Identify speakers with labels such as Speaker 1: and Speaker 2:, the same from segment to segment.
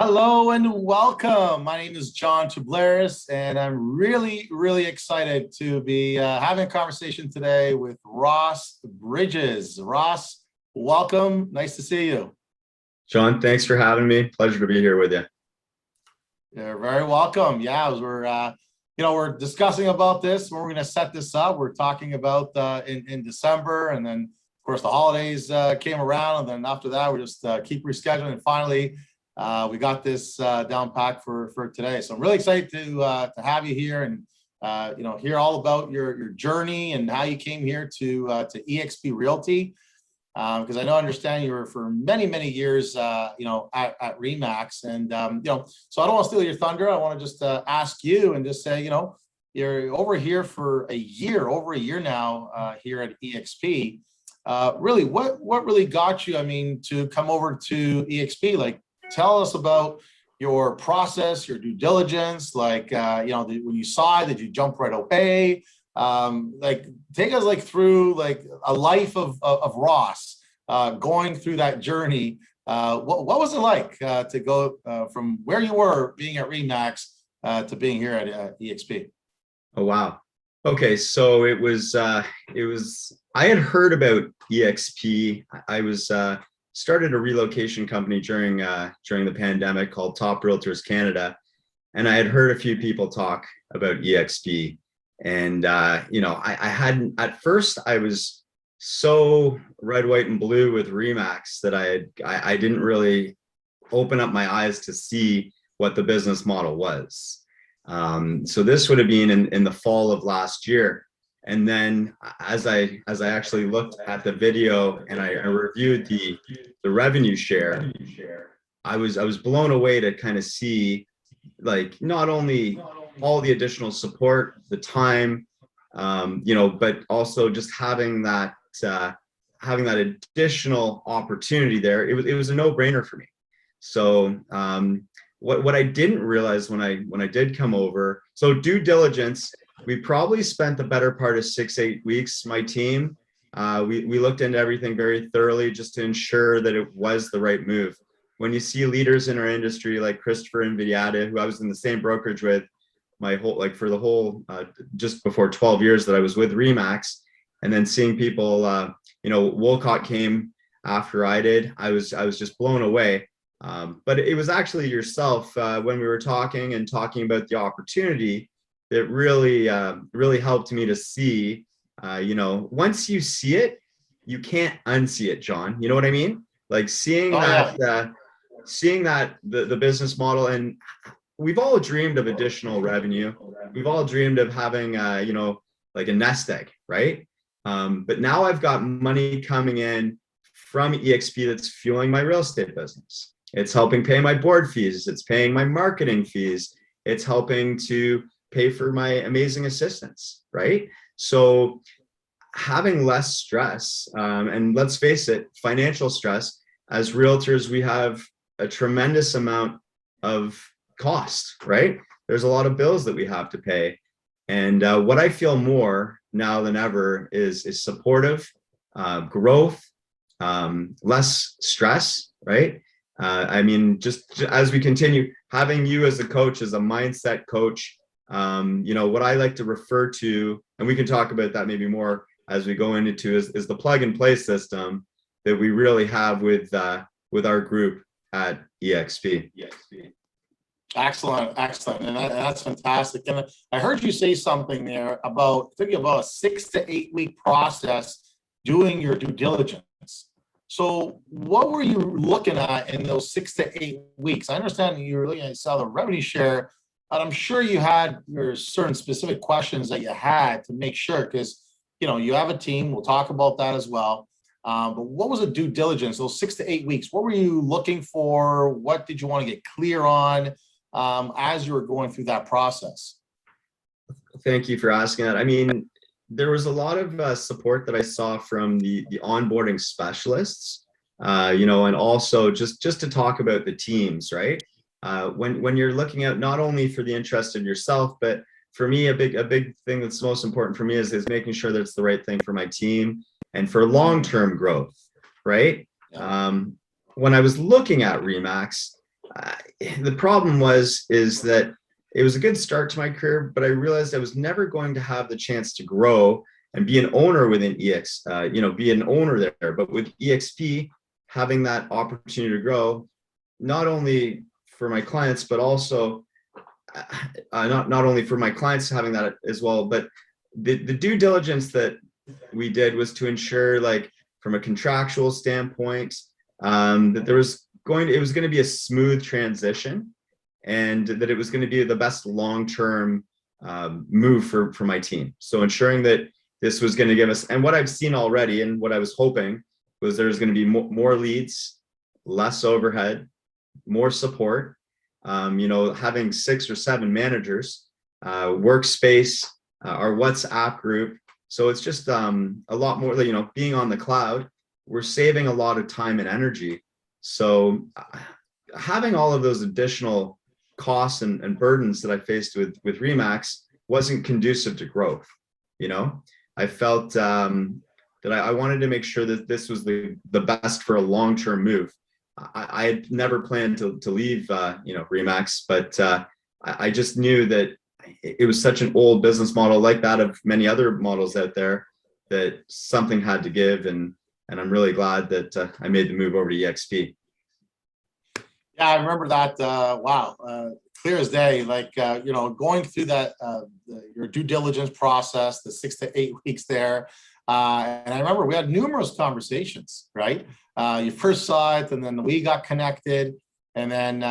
Speaker 1: Hello and welcome. My name is John Toublaris, and I'm really excited to be having a conversation today with Ross Bridges. Ross, welcome. Nice to see you.
Speaker 2: John, thanks for having me. Pleasure to be here with you.
Speaker 1: You're very welcome. Yeah, as we're discussing about this. We're going to set this up. We're talking about in December, and then of course the holidays came around, and then after that we just keep rescheduling, and finally. We got this down packed for today. So I'm really excited to have you here and hear all about your journey and how you came here to eXp Realty. Because I understand you were for many years at Remax, and so I don't want to steal your thunder. I want to just ask you and just say, you're over here for over a year now here at eXp. Really, what really got you, to come over to eXp? Like, tell us about your process, your due diligence. Like, when you saw it, did you jump right away? Take us through a life of Ross, going through that journey. What was it like to go from where you were being at Remax to being here at eXp?
Speaker 2: Oh, wow. Okay, so it was I had heard about eXp. I was started a relocation company during the pandemic called Top Realtors Canada, and I had heard a few people talk about eXp. And I hadn't, at first I was so red, white, and blue with Remax that I didn't really open up my eyes to see what the business model was. So this would have been in the fall of last year. And then as I actually looked at the video and I reviewed the revenue share, I was blown away to kind of see, like, not only all the additional support, the time, but also just having that additional opportunity there. It was a no-brainer for me. So what I didn't realize when I did come over, so due diligence, we probably spent the better part of 6-8 weeks, my team. We looked into everything very thoroughly just to ensure that it was the right move. When you see leaders in our industry like Christopher and Vidyata, who I was in the same brokerage with for the whole just before 12 years that I was with Remax, and then seeing people, Wolcott came after I did, I was just blown away. But it was actually yourself when we were talking about the opportunity that really helped me to see, once you see it, you can't unsee it, John. You know what I mean? Like seeing the business model, and we've all dreamed of additional revenue. We've all dreamed of having, like a nest egg, right? But now I've got money coming in from eXp that's fueling my real estate business. It's helping pay my board fees. It's paying my marketing fees. It's helping to pay for my amazing assistants, right? So having less stress, and let's face it, financial stress, as realtors, we have a tremendous amount of cost, right? There's a lot of bills that we have to pay. And what I feel more now than ever is supportive, growth, less stress, right? Just as we continue, having you as a coach, as a mindset coach, what I like to refer to, and we can talk about that maybe more as we go into, is the plug and play system that we really have with our group at eXp.
Speaker 1: Excellent, and that's fantastic. And I heard you say something there about thinking about a 6 to 8 week process doing your due diligence. So what were you looking at in those 6 to 8 weeks? I understand you were looking at the revenue share, and I'm sure you had your certain specific questions that you had to make sure, because you have a team. We'll talk about that as well. But what was the due diligence, those 6 to 8 weeks? What were you looking for? What did you want to get clear on as you were going through that process?
Speaker 2: Thank you for asking that. There was a lot of support that I saw from the onboarding specialists, and also just to talk about the teams, right? When you're looking at not only for the interest of yourself, but for me, a big thing that's most important for me is making sure that it's the right thing for my team and for long-term growth, right?
Speaker 1: Yeah.
Speaker 2: When I was looking at Remax, uh, the problem is that it was a good start to my career, but I realized I was never going to have the chance to grow and be an owner within be an owner there. But with eXp, having that opportunity to grow, not only for my clients, but also not only for my clients having that as well, but the due diligence that we did was to ensure, like, from a contractual standpoint, that it was going to be a smooth transition, and that it was going to be the best long-term move for my team. So ensuring that this was going to give us, and what I've seen already and what I was hoping was there's going to be more leads, less overhead, more support, having 6 or 7 managers, workspace, our WhatsApp group. So it's just a lot more, being on the cloud, we're saving a lot of time and energy. So having all of those additional costs and burdens that I faced with Remax wasn't conducive to growth. I felt that I wanted to make sure that this was the best for a long-term move. I had never planned to leave, Remax, but I just knew that it was such an old business model, like that of many other models out there, that something had to give, and I'm really glad that I made the move over to eXp.
Speaker 1: Yeah, I remember that. Wow, clear as day. Like going through that your due diligence process, the 6 to 8 weeks there, and I remember we had numerous conversations. Right, you first saw it, and then we got connected, and then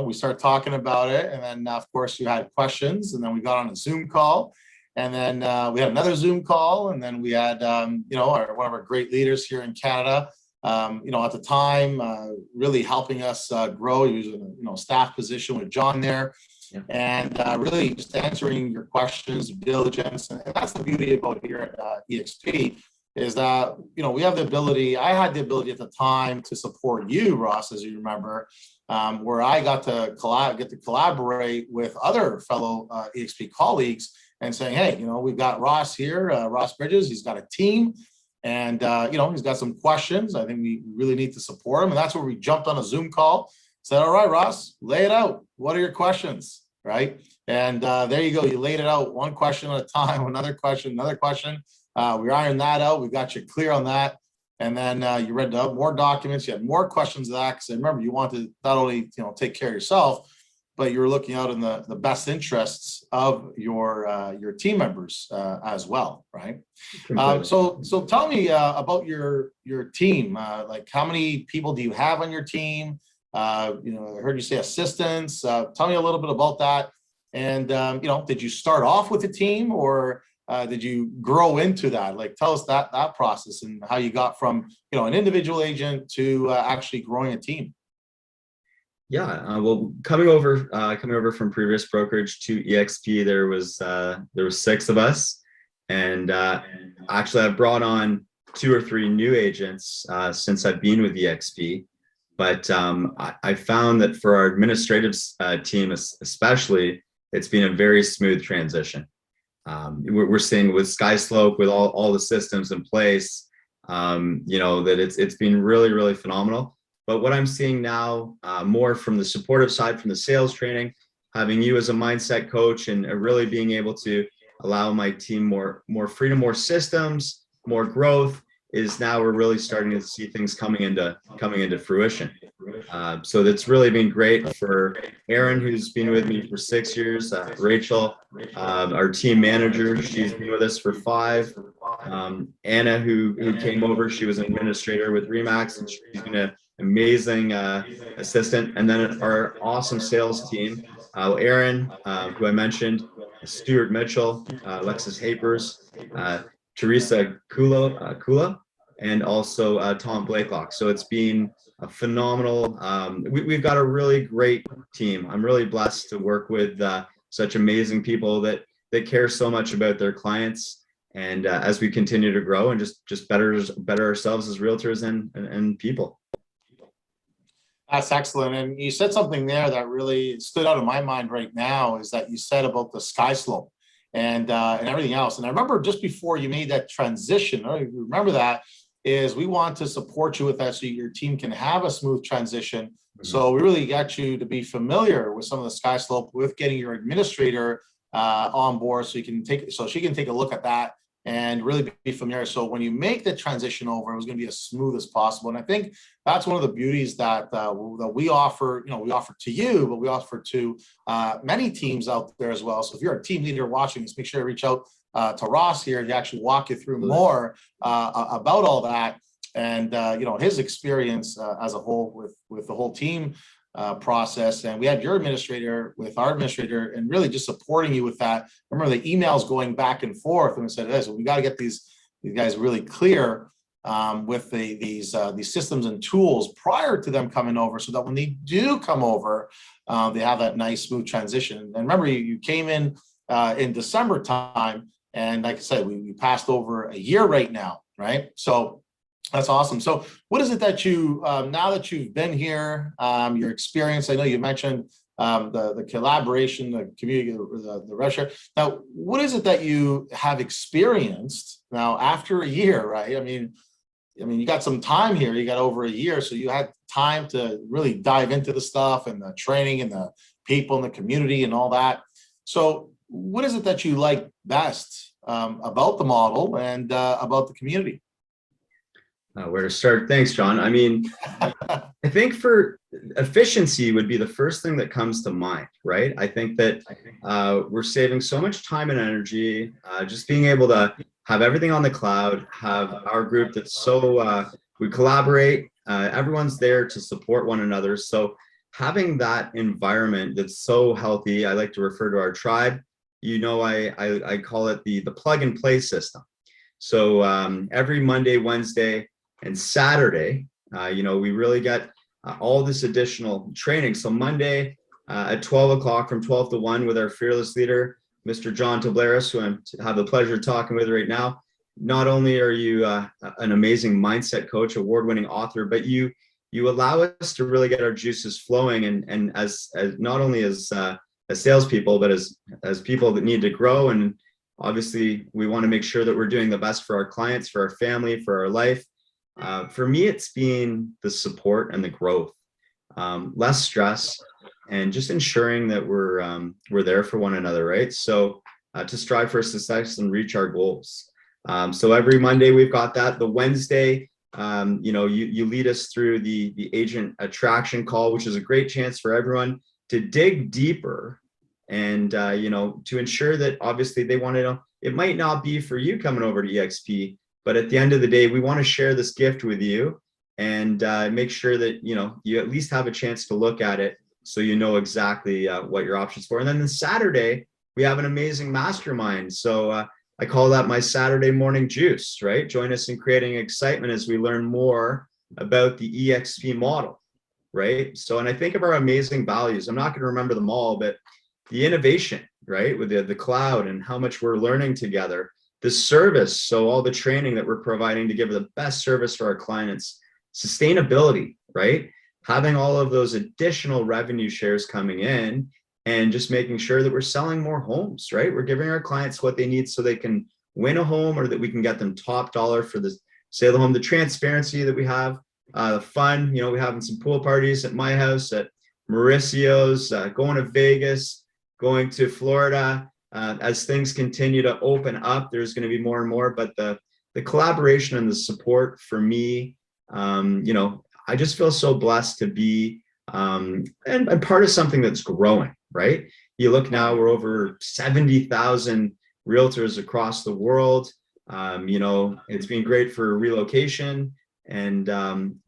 Speaker 1: we started talking about it, and then of course you had questions, and then we got on a Zoom call, and then we had another Zoom call, and then we had one of our great leaders here in Canada. At the time, really helping us grow. He was in a staff position with John there, yeah. And really just answering your questions, diligence, and that's the beauty about here at eXp, is that we have the ability. I had the ability at the time to support you, Ross, as you remember, where I got to collaborate with other fellow eXp colleagues and saying, hey, we've got Ross here, Ross Bridges. He's got a team. And, he's got some questions. I think we really need to support him. And that's where we jumped on a Zoom call, said, all right, Ross, lay it out. What are your questions? Right. And there you go. You laid it out one question at a time, another question. We ironed that out. We got you clear on that. And then you read out more documents. You had more questions of that, because I remember you wanted to not only, take care of yourself, but you were looking out in the best interests of your team members as well, right? So tell me about your team. Like, how many people do you have on your team? I heard you say assistants. Tell me a little bit about that. And did you start off with a team, or did you grow into that? Like, tell us that process and how you got from an individual agent to actually growing a team.
Speaker 2: Yeah, well, coming over from previous brokerage to eXp, there was 6 of us, and actually I've brought on 2 or 3 new agents since I've been with eXp. But I found that for our administrative team, especially, it's been a very smooth transition. We're seeing with SkySlope, with all the systems in place, that it's been really, really phenomenal. But what I'm seeing now, more from the supportive side, from the sales training, having you as a mindset coach, and really being able to allow my team more freedom, more systems, more growth, is now we're really starting to see things coming into fruition. So that's really been great for Erin, who's been with me for 6 years. Rachel, our team manager, she's been with us for 5. Anna, who came over, she was an administrator with Remax, and she's been an amazing assistant. And then our awesome sales team, Erin, who I mentioned, Stuart Mitchell, Alexis Hapers, Teresa Kula, and also Tom Blakelock. So it's been a phenomenal, we've got a really great team. I'm really blessed to work with such amazing people that care so much about their clients. And as we continue to grow and just better ourselves as realtors and people.
Speaker 1: That's excellent. And you said something there that really stood out in my mind right now, is that you said about the SkySlope and everything else. And I remember just before you made that transition, remember that, is we want to support you with that so your team can have a smooth transition. So we really got you to be familiar with some of the sky slope with getting your administrator on board, so she can take a look at that and really be familiar. So when you make the transition over, it was going to be as smooth as possible. And I think that's one of the beauties that we offer. We offer to you, but we offer to many teams out there as well. So if you're a team leader watching this, make sure to reach out to Ross here to actually walk you through more about all that. And his experience as a whole with the whole team process. And we had your administrator with our administrator and really just supporting you with that. I remember the emails going back and forth, and we said, hey, so we got to get these guys really clear with these systems and tools prior to them coming over, so that when they do come over, they have that nice smooth transition. And remember, you came in December time, and like I said, we passed over a year right now, right? So that's awesome. So what is it that you, now that you've been here, your experience, I know you mentioned the collaboration, the community, the rev share. Now, what is it that you have experienced now after a year, right? I mean, you got some time here, you got over a year, so you had time to really dive into the stuff and the training and the people in the community and all that. So what is it that you like best about the model and about the community?
Speaker 2: Where to start? Thanks, John. I mean, I think for efficiency would be the first thing that comes to mind, right? I think that we're saving so much time and energy, just being able to have everything on the cloud, have our group that's so, we collaborate, everyone's there to support one another. So having that environment that's so healthy, I like to refer to our tribe, I call it the plug and play system. So every Monday, Wednesday, and Saturday, we really get all this additional training. So Monday at 12 o'clock, from 12 to 1, with our fearless leader, Mr. John Toublaris, who I have the pleasure of talking with right now. Not only are you an amazing mindset coach, award-winning author, but you allow us to really get our juices flowing, and as not only as salespeople, but as people that need to grow. And obviously, we want to make sure that we're doing the best for our clients, for our family, for our life. For me, it's been the support and the growth, less stress, and just ensuring that we're there for one another, right? So to strive for success and reach our goals. So every Monday we've got that. The Wednesday, you lead us through the agent attraction call, which is a great chance for everyone to dig deeper and to ensure that obviously they want to know. It might not be for you coming over to eXp, but at the end of the day, we want to share this gift with you and make sure that you at least have a chance to look at it, so you know exactly what your options for. And then the Saturday, we have an amazing mastermind. So I call that my Saturday morning juice, right? Join us in creating excitement as we learn more about the eXp model, right? So, and I think of our amazing values. I'm not going to remember them all, but the innovation, right? With the cloud and how much we're learning together. The service, so all the training that we're providing to give the best service for our clients. Sustainability, right? Having all of those additional revenue shares coming in and just making sure that we're selling more homes, right? We're giving our clients what they need so they can win a home, or that we can get them top dollar for the sale of the home. The transparency that we have, the fun, we're having some pool parties at my house, at Mauricio's, going to Vegas, going to Florida. As things continue to open up, there's going to be more and more, but the collaboration and the support for me, I just feel so blessed to be and part of something that's growing, right? You look now, we're over 70,000 realtors across the world. It's been great for relocation. And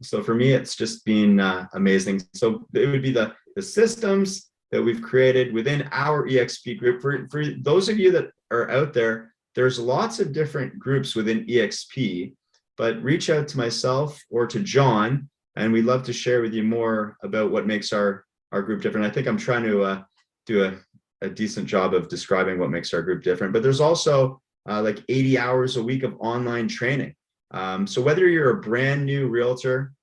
Speaker 2: so for me, it's just been amazing. So it would be the systems that we've created within our eXp group. For those of you that are out there, there's lots of different groups within eXp, but reach out to myself or to John, and we'd love to share with you more about what makes our group different. I think I'm trying to do a decent job of describing what makes our group different, but there's also like 80 hours a week of online training. So whether you're a brand new realtor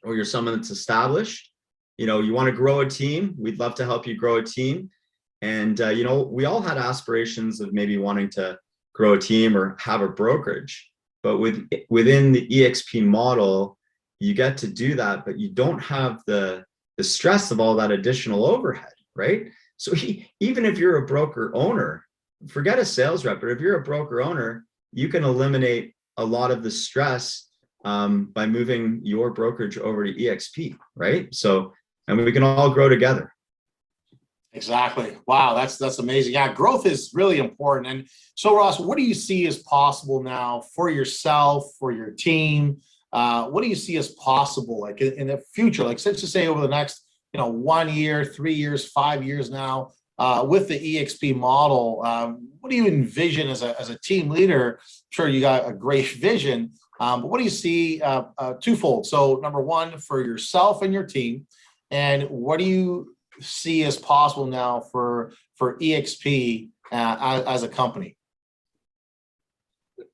Speaker 2: or you're someone that's established, you want to grow a team, we'd love to help you grow a team. And, we all had aspirations of maybe wanting to grow a team or have a brokerage, but within the eXp model, you get to do that, but you don't have the the stress of all that additional overhead, right? So even if you're a broker owner, forget a sales rep, but if you're a broker owner, you can eliminate a lot of the stress by moving your brokerage over to eXp, right? So, and we can all grow together.
Speaker 1: Exactly. Wow, that's amazing. Yeah, growth is really important. And so, Ross, what do you see as possible now for yourself, for your team? What do you see as possible, like in the future? Like, let's just say over the next, 1 year, 3 years, 5 years now, with the eXp model, what do you envision as a team leader? I'm sure you got a great vision, but what do you see twofold? So, number one, for yourself and your team, and what do you see as possible now for eXp as a company?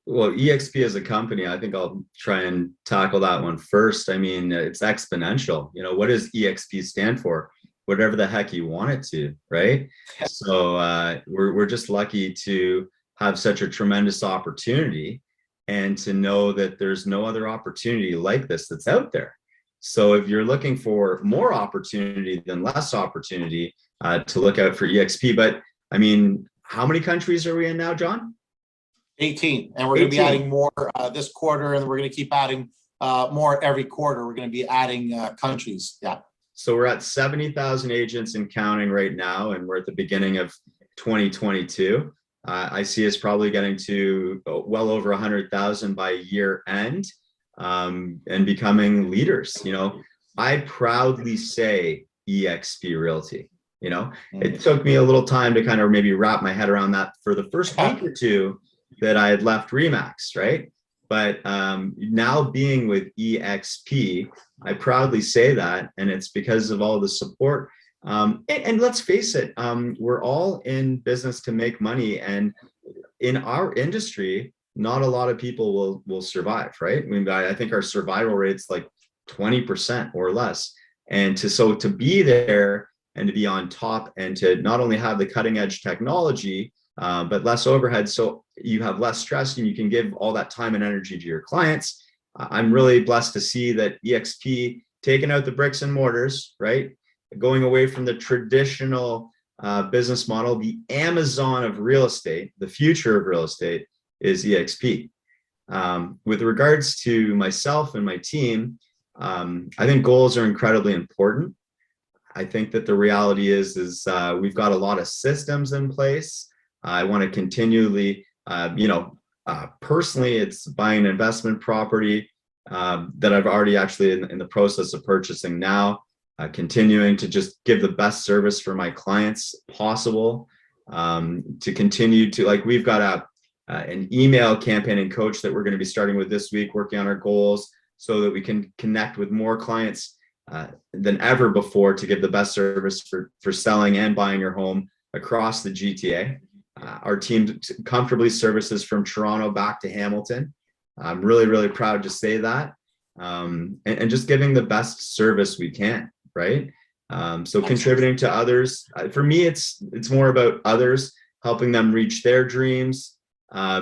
Speaker 2: Well, eXp as a company, I think I'll try and tackle that one first. I mean, it's exponential. What does eXp stand for? Whatever the heck you want it to, right? So we're just lucky to have such a tremendous opportunity and to know that there's no other opportunity like this that's out there. So if you're looking for more opportunity than less opportunity, to look out for eXp. But I mean, how many countries are we in now, John?
Speaker 1: 18, and we're going to be adding more this quarter, and we're going to keep adding more every quarter. We're going to be adding countries. Yeah.
Speaker 2: So we're at 70,000 agents and counting right now, and we're at the beginning of 2022. I see us probably getting to well over 100,000 by year end, and becoming leaders. I proudly say eXp Realty. It took me a little time to kind of maybe wrap my head around that for the first week or two that I had left Remax, right? But now being with eXp, I proudly say that, and it's because of all the support. And let's face it, we're all in business to make money, and in our industry, not a lot of people will survive, right? I mean, I think our survival rate's like 20% or less, and to be there and to be on top, and to not only have the cutting edge technology, but less overhead, so you have less stress and you can give all that time and energy to your clients. I'm really blessed to see that eXp taking out the bricks and mortars, right? Going away from the traditional business model, the Amazon of real estate, the future of real estate is eXp. With regards to myself and my team, I think goals are incredibly important. I think that the reality is we've got a lot of systems in place. I want to continually, personally, it's buying an investment property that I've already actually in the process of purchasing now, continuing to just give the best service for my clients possible, to continue to, like, we've got an email campaigning coach that we're going to be starting with this week, working on our goals so that we can connect with more clients than ever before to give the best service for selling and buying your home across the GTA. Our team comfortably services from Toronto back to Hamilton. I'm really, really proud to say that, and just giving the best service we can, right? So contributing to others. For me, it's more about others, helping them reach their dreams,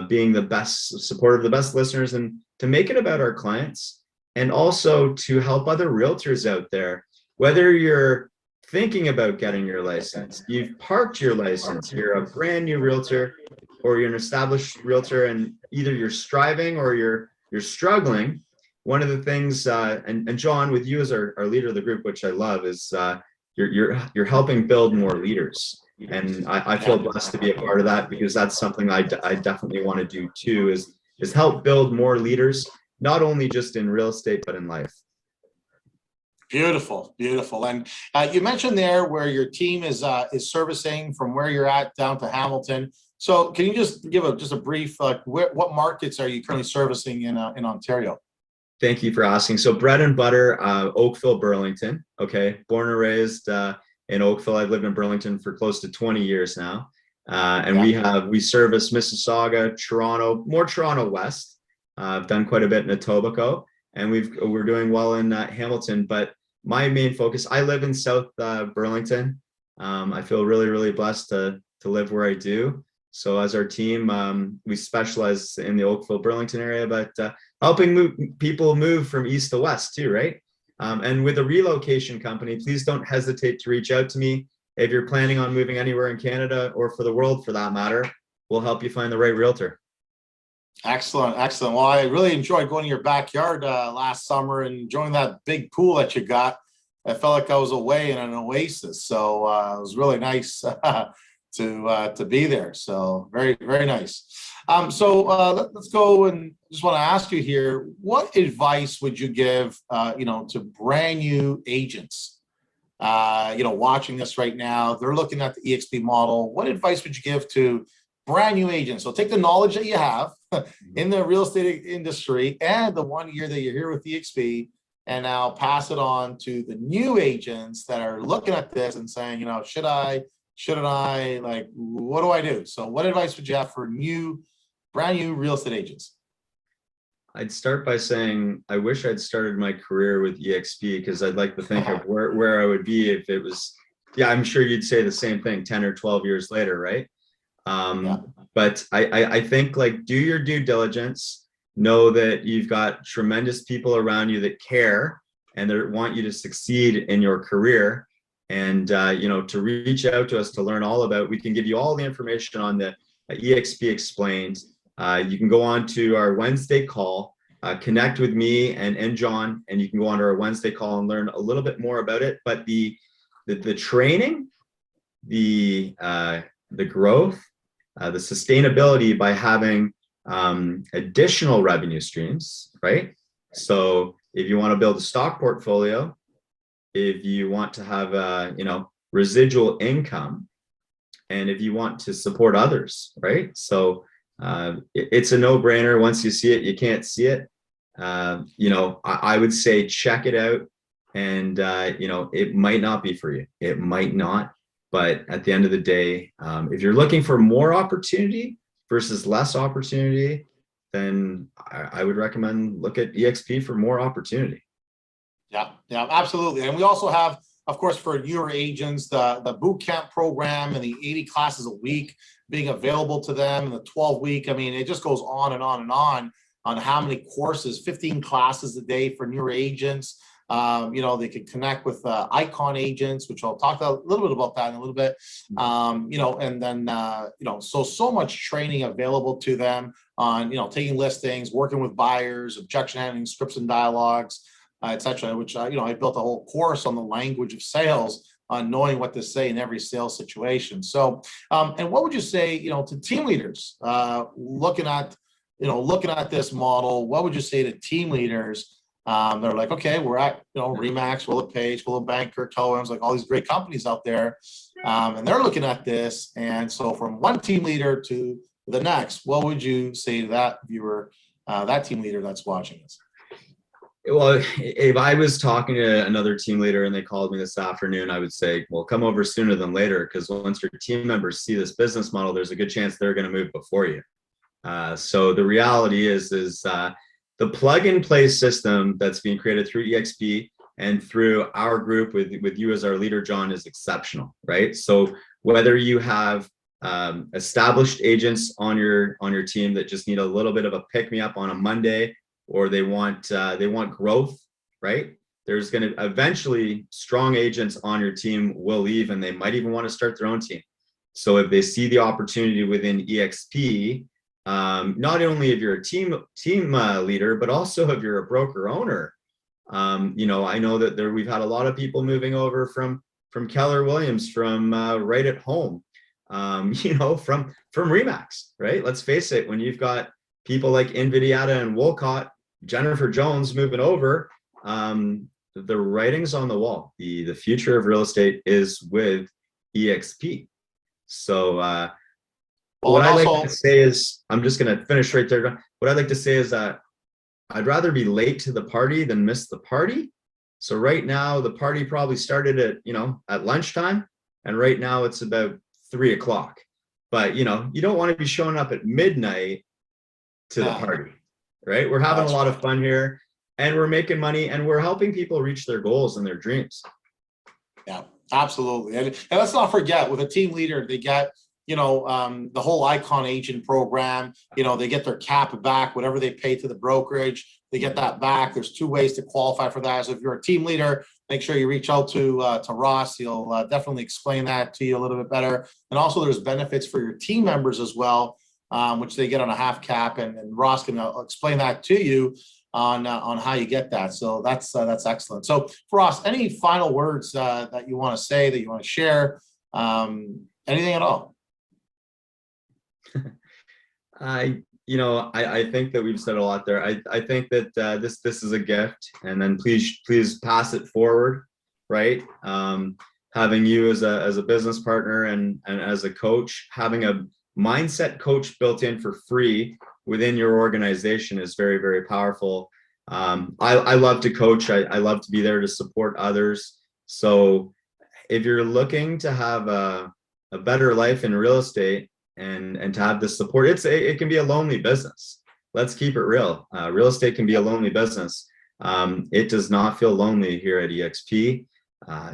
Speaker 2: being the best supporter of the best listeners, and to make it about our clients, and also to help other realtors out there, whether you're thinking about getting your license, you've parked your license, you're a brand new realtor, or you're an established realtor, and either you're striving or you're struggling. One of the things, and John, with you as our leader of the group, which I love, is you're helping build more leaders, and I feel blessed to be a part of that, because that's something I definitely want to do too, is help build more leaders, not only just in real estate but in life.
Speaker 1: Beautiful, beautiful. And you mentioned there where your team is servicing from where you're at down to Hamilton. So can you just give a brief, like, what markets are you currently servicing in Ontario?
Speaker 2: Thank you for asking. So bread and butter, Oakville, Burlington. Okay, born and raised in Oakville. I've lived in Burlington for close to 20 years now, and we service Mississauga, Toronto, more Toronto West. I've done quite a bit in Etobicoke, and we're doing well in Hamilton. But my main focus, I live in South Burlington. I feel really, really blessed to live where I do. So as our team, we specialize in the Oakville, Burlington area, but helping people move from east to west too, right? And with a relocation company, please don't hesitate to reach out to me. If you're planning on moving anywhere in Canada or for the world for that matter, we'll help you find the right realtor.
Speaker 1: Excellent, excellent. Well, I really enjoyed going to your backyard last summer and enjoying that big pool that you got. I felt like I was away in an oasis, so it was really nice to be there. So very, very nice. Let's go, and just want to ask you here, what advice would you give to brand new agents watching this right now? They're looking at the eXp model. What advice would you give to brand new agents? So take the knowledge that you have in the real estate industry and the 1 year that you're here with eXp, and now pass it on to the new agents that are looking at this and saying, should I, shouldn't I, like, what do I do? So what advice would you have for brand new real estate agents?
Speaker 2: I'd start by saying, I wish I'd started my career with eXp, because I'd like to think of where I would be if it was, I'm sure you'd say the same thing 10 or 12 years later, right? But I think, like, do your due diligence, know that you've got tremendous people around you that care and that want you to succeed in your career. And, to reach out to us to learn all about, we can give you all the information on the eXp Explained. You can go on to our Wednesday call, connect with me and John, and you can go on to our Wednesday call and learn a little bit more about it. But the training, the growth, the sustainability by having additional revenue streams, right? So if you want to build a stock portfolio, if you want to have residual income, and if you want to support others, right? So it's a no-brainer. Once you see it, you can't see it. I would say check it out, and it might not be for you. It might not. But at the end of the day, if you're looking for more opportunity versus less opportunity, then I would recommend look at eXp for more opportunity.
Speaker 1: Yeah, absolutely. And we also have, of course, for newer agents, the boot camp program and the 80 classes a week being available to them, and the 12-week. I mean, it just goes on and on and on how many courses, 15 classes a day for newer agents. They can connect with icon agents, which I'll talk a little bit about that in a little bit. And then, so much training available to them on, taking listings, working with buyers, objection handling, scripts and dialogues, etc. Which, I built a whole course on the language of sales, on knowing what to say in every sales situation. So, and what would you say, to team leaders looking at this model? What would you say to team leaders? They're like, okay, we're at, Remax, Willow Page, Willow Banker, Towens, like all these great companies out there. And they're looking at this. And so from one team leader to the next, what would you say to that viewer, that team leader that's watching this?
Speaker 2: Well, if I was talking to another team leader and they called me this afternoon, I would say, well, come over sooner than later, because once your team members see this business model, there's a good chance they're going to move before you. So the reality is the plug and play system that's being created through eXp and through our group with you as our leader, John, is exceptional, right? So whether you have established agents on your team that just need a little bit of a pick me up on a Monday, or they want growth, right? There's going to eventually, strong agents on your team will leave, and they might even want to start their own team. So if they see the opportunity within eXp, not only if you're a team leader, but also if you're a broker owner, I know that we've had a lot of people moving over from Keller Williams, from Right at Home, from Remax, right? Let's face it, when you've got people like Invidiata and Wolcott, Jennifer Jones moving over, the writing's on the wall. The future of real estate is with eXp. So what I like to say is, I'm just going to finish right there. What I'd like to say is that I'd rather be late to the party than miss the party. So right now, the party probably started at lunchtime, and right now it's about 3 o'clock. But you don't want to be showing up at midnight to the party, right? We're having a lot of fun here, and we're making money, and we're helping people reach their goals and their dreams.
Speaker 1: Yeah, absolutely. And let's not forget, with a team leader, they get the whole Icon Agent program, they get their cap back, whatever they pay to the brokerage, they get that back. There's 2 ways to qualify for that. So if you're a team leader, make sure you reach out to Ross. He'll definitely explain that to you a little bit better. And also there's benefits for your team members as well, which they get on a half cap, and Ross can explain that to you on how you get that. So that's excellent. So Ross, any final words that you want to say, that you want to share, anything at all?
Speaker 2: I think that we've said a lot there. I think that this is a gift, and then please pass it forward, right? Having you as a business partner and as a coach, having a mindset coach built in for free within your organization is very, very powerful. I love to coach. I love to be there to support others. So if you're looking to have a better life in real estate, and to have this support, it can be a lonely business. Let's keep it real. Real estate can be a lonely business. It does not feel lonely here at eXp.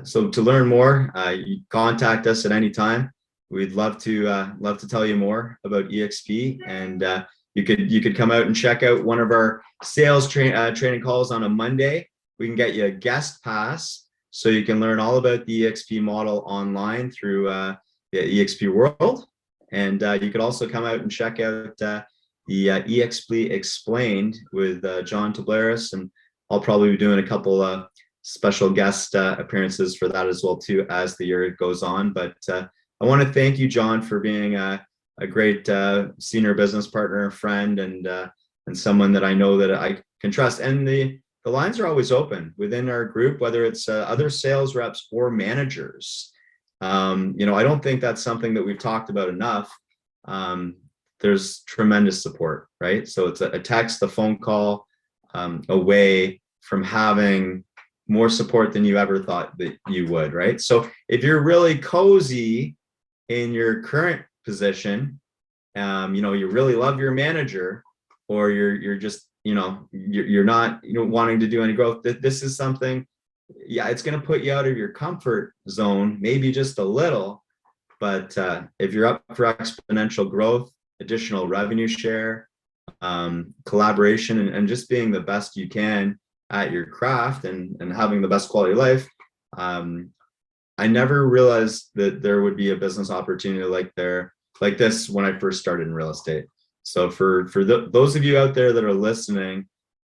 Speaker 2: So to learn more, you contact us at any time. We'd love to tell you more about eXp, and you could come out and check out one of our sales training calls on a Monday. We can get you a guest pass so you can learn all about the eXp model online through the eXp World. And you could also come out and check out the eXp Explained with John Toublaris, and I'll probably be doing a couple special guest appearances for that as well too as the year goes on. But I want to thank you, John, for being a great senior business partner, friend, and someone that I know that I can trust. And the lines are always open within our group, whether it's other sales reps or managers. I don't think that's something that we've talked about enough. There's tremendous support, right? So it's a text, a phone call away from having more support than you ever thought that you would, right? So if you're really cozy in your current position, you really love your manager, or you're just, you're not wanting to do any growth, this is something. Yeah, it's going to put you out of your comfort zone, maybe just a little, but if you're up for exponential growth, additional revenue share, collaboration, and just being the best you can at your craft and having the best quality of life, I never realized that there would be a business opportunity like this when I first started in real estate. So for those of you out there that are listening,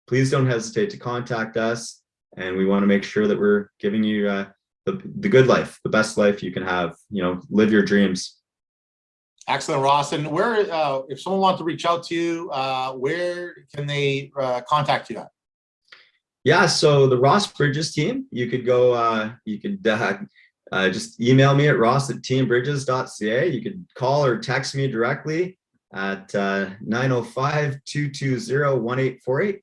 Speaker 2: please don't hesitate to contact us. And we want to make sure that we're giving you the good life, the best life you can have, live your dreams.
Speaker 1: Excellent, Ross. And where, if someone wants to reach out to you, where can they contact you at?
Speaker 2: Yeah, so the Ross Bridges team, you could go, just email me at ross@teambridges.ca. You could call or text me directly at 905-220-1848.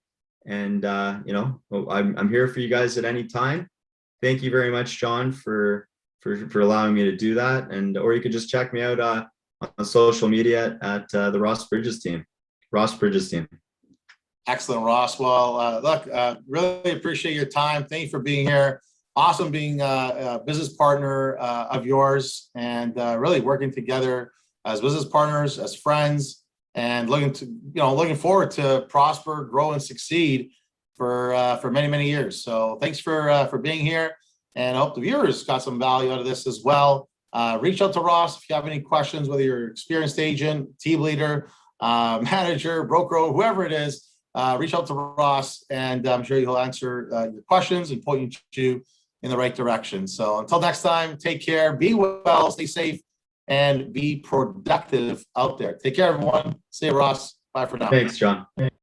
Speaker 2: And, I'm here for you guys at any time. Thank you very much, John, for allowing me to do that. Or you could just check me out on social media at the Ross Bridges team.
Speaker 1: Excellent, Ross. Well, look, really appreciate your time. Thank you for being here. Awesome being a business partner of yours, and really working together as business partners, as friends, and looking forward to prosper, grow, and succeed for many, many years. So thanks for being here, and I hope the viewers got some value out of this as well. Reach out to Ross if you have any questions, whether you're an experienced agent, team leader, manager, broker, whoever it is. Reach out to Ross, and I'm sure he'll answer your questions and point you in the right direction. So until next time, take care, be well, stay safe, and be productive out there. Take care, everyone. See you, Ross. Bye for now.
Speaker 2: Thanks, John.